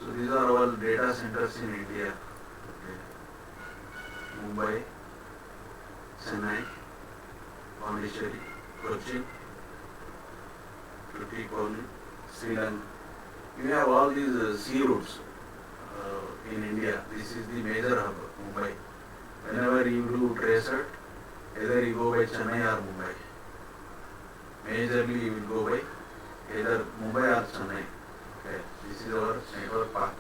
So these are all data centers in India. Okay. Mumbai, Chennai, Pondicherry, Cochin, Tuticorin, Sri Lanka. You have all these sea routes in India. This is the major hub, Mumbai. Whenever you do tracer, either you go by Chennai or Mumbai. Majorly you will go by either Mumbai or Chennai. Okay. This is our network path.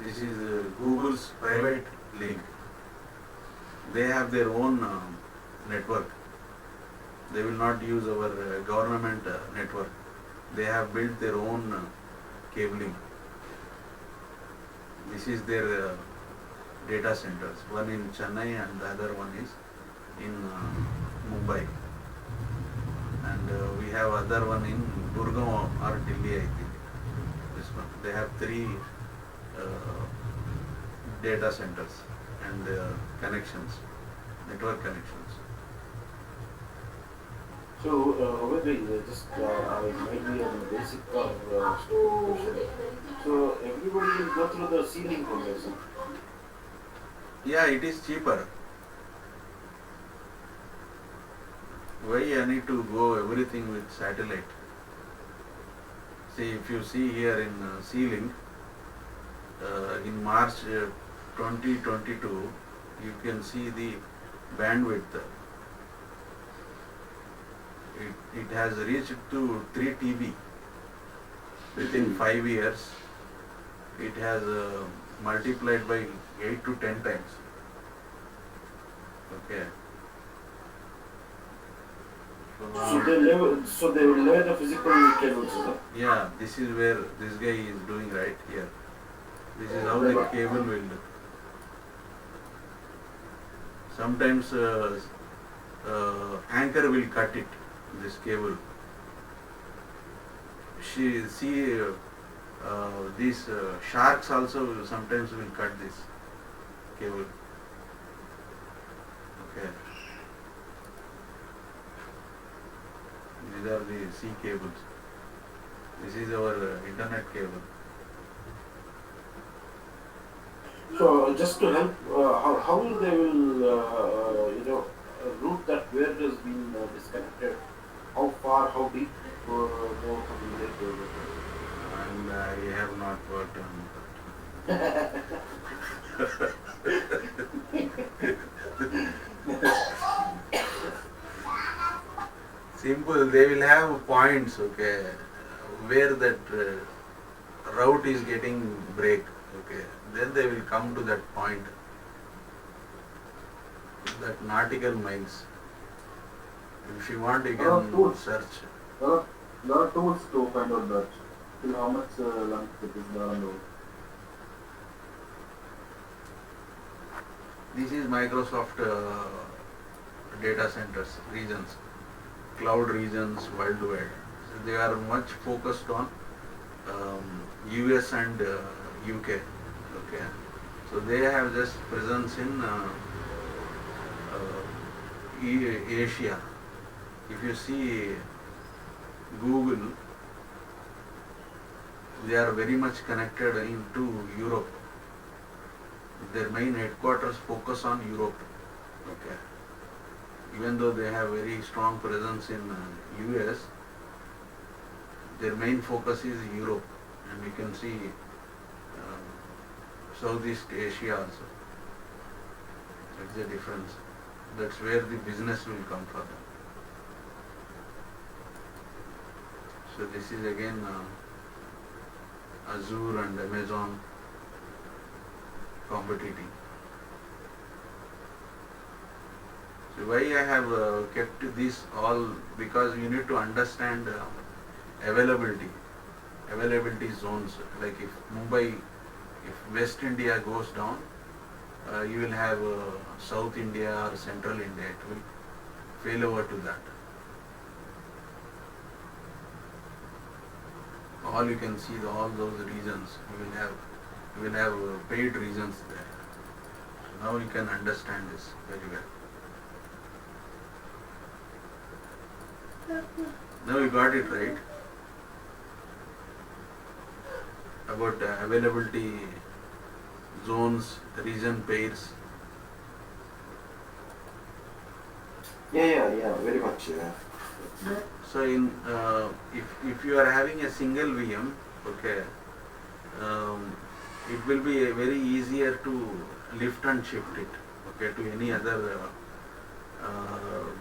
This is Google's private link. They have their own network. They will not use our government network. They have built their own cabling. This is their data centers. One in Chennai and the other one is in Mumbai. And we have other one in Gurgaon or Delhi, I think. This one. They have 3 data centers and connections, network connections. So, just I might be on the basic question. So, everybody will go through the ceiling conversion. Yeah, it is cheaper. Why I need to go everything with satellite? See, if you see here in C-Link, in March 2022, you can see the bandwidth. It has reached to 3 TB within 5 years. It has multiplied by 8 to 10 times. Okay. So they will lay the physical cables, sir? Yeah, this is where this guy is doing right here. This is how the cable will look. Sometimes anchor will cut it, this cable. These sharks also sometimes will cut this cable. Okay. These are the sea cables. This is our internet cable. So just to help, how will they will route that where it has been disconnected? How far, how deep, more will they go? And I have not worked on that. Simple, they will have points, okay, where that route is getting break, okay. Then they will come to that point, that nautical miles. If you want, you can search. There are tools to find out that. Till how much length it is there on the road. This is Microsoft data centers, regions, cloud regions worldwide. So they are much focused on US and UK. Okay, so they have just presence in Asia. If you see Google, they are very much connected into Europe. Their main headquarters focus on Europe. Okay. Even though they have very strong presence in US, their main focus is Europe, and you can see Southeast Asia also. That's the difference. That's where the business will come from. So this is again Azure and Amazon competing. So why I have kept this all, because you need to understand availability zones. Like if Mumbai, if West India goes down, you will have South India or Central India. It will fail over to that. All you can see, all those regions, you will have paid regions there. So now you can understand this very well. Now you got it right. about availability zones, region pairs. Yeah, very much. Yeah. So in if you are having a single VM, okay, um, it will be very easier to lift and shift it, okay, to any other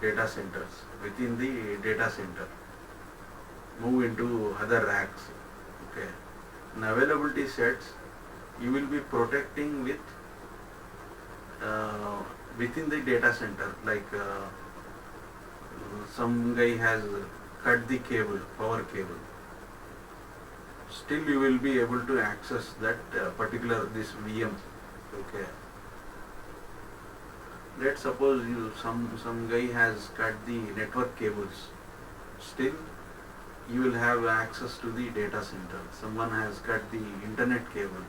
data centers within the data center. Move into other racks, okay. In availability sets, you will be protecting with within the data center, like some guy has cut the cable, power cable. Still you will be able to access that particular this VM, okay. Let's suppose some guy has cut the network cables. Still you will have access to the data center. Someone has cut the internet cable.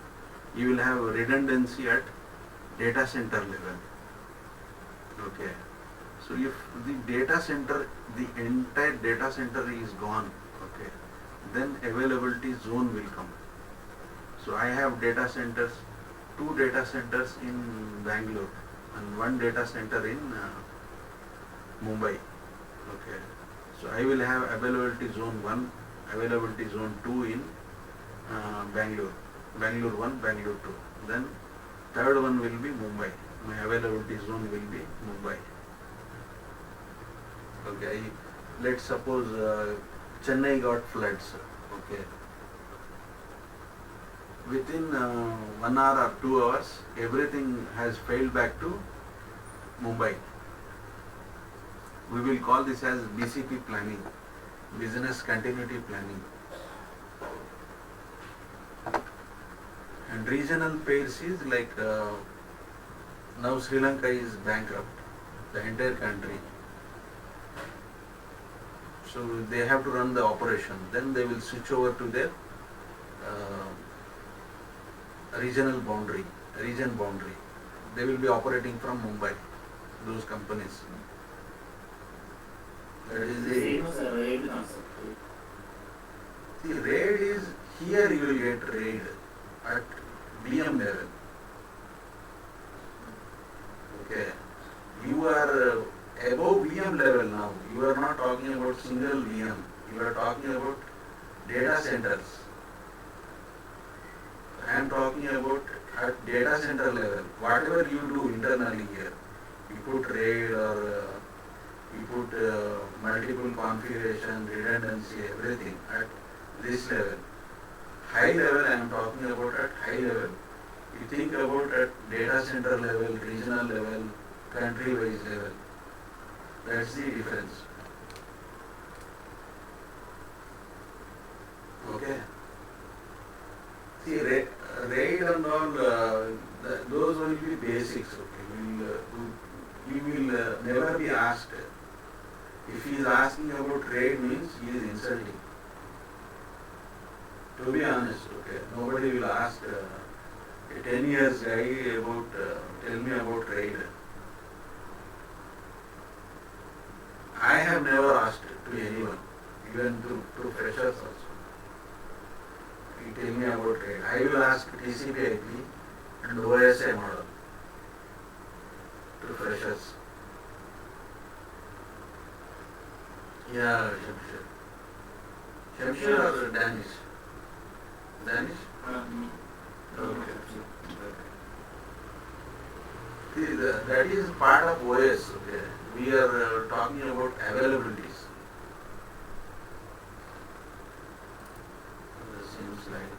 You will have redundancy at data center level, okay. So if the data center, the entire data center is gone, okay, then availability zone will come. So I have data centers, 2 data centers in Bangalore and 1 data center in Mumbai, okay. So I will have availability zone 1, availability zone 2 in Bangalore, Bangalore 1, Bangalore 2. Then third one will be Mumbai. My availability zone will be Mumbai. Okay, let's suppose Chennai got floods, okay. Within 1 hour or 2 hours, everything has failed back to Mumbai. We will call this as BCP planning, business continuity planning. And regional pairs is like now Sri Lanka is bankrupt, the entire country. So they have to run the operation. Then they will switch over to their regional boundary, region boundary. They will be operating from Mumbai, those companies. That is the raid concept. see, raid is here you will get raid at VM level. Okay, you are above VM level now. You are not talking about single VM. You are talking about data centers. I am talking about at data center level. Whatever you do internally here, you put RAID or you put multiple configuration, redundancy, everything at this level. High level, I am talking about at high level. You think about at data center level, regional level, country-wise level. That's the difference. Okay. See, RAID and all, those will be basics. Okay. You will never be asked. If he is asking about RAID means he is insulting. To be honest, okay, nobody will ask a 10 years guy about, tell me about RAID. I have never asked to anyone, even to freshers also. You tell me about RAID. I will ask TCP IP and OSI model to freshers. Yeah, Shamshir. Shamshir or Danish? Danish? Okay. See, that is part of OS. Okay. We are talking about availabilities. Seems like